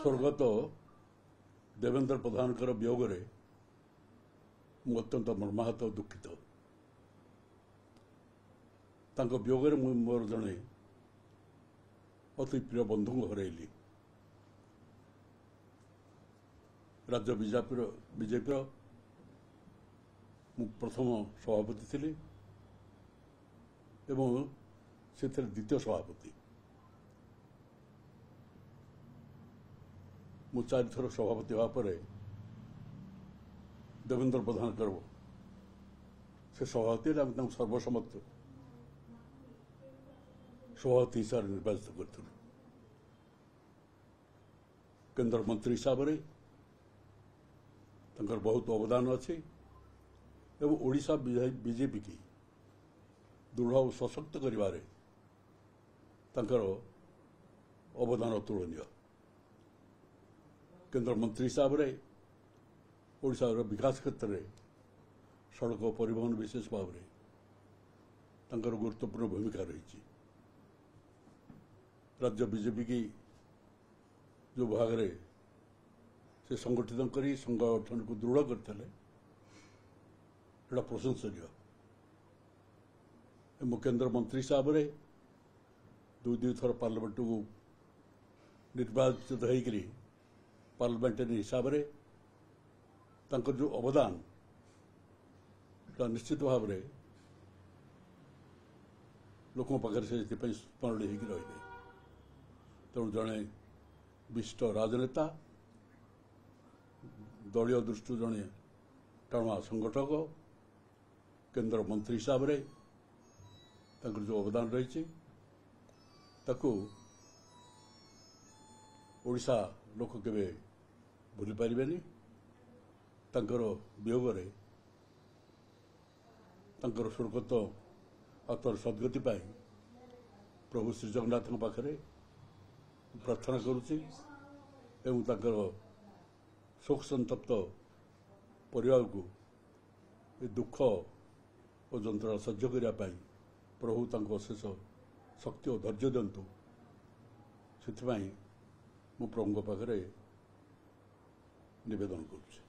स्वर्गत देवेन्द्र प्रधान वियोगे मु अत्यंत मर्माहत और दुखित। वियोगे मोर जड़े अति प्रिय बंधु हरैली। राज्य बीजेपी मु प्रथम सभापति थी एवं से द्वितीय सभापति। मु 4 थर सभापति होगापर देवेन्द्र प्रधान से सभापति सर्वसम्मत सभापति हिसाब से निर्वाचित कर केन्द्र मंत्री हिसाब से बहुत अवदान अच्छी एवं ओडिशा बीजेपी की दृढ़ और सशक्त करिबारे अवदान अतुलनीय। केन्द्र मंत्री हिसाब से ओडिशा विकास क्षेत्र में सड़क परिवहन विशेष भाव में गुरुत्वपूर्ण भूमिका रही। राज्य बीजेपी की जो भाग रे से संगठित करी संगठन को दृढ़ करते प्रशंसनीय। केन्द्र मंत्री हिसाब से दुई थर पार्लियामेंट को निर्वाचित होकर पार्लियामेंटारी हिसाब से जो अवदान निश्चित भाव में लोकों पाखे से स्मरणीय हो रही। तेणु जड़े विशिष्ट राजनेता दलीय दृष्टि जड़े टाणुआ संगठक केन्द्र मंत्री हिसाब से जो अवदान रही ओडिशा लोक केवे भूली पारिबेनी। वियोगे स्वर्गत आत्मार सद्गति पाई प्रभु श्री जगन्नाथ पाखे प्रार्थना करुच्ची एवं शोक संतप्त परिवार को दुख और जंत्रणा सह्य करने प्रभु शेष शक्ति और धैर्य दिंतु से मु प्रभु पाखे निवेदन करुच्ची।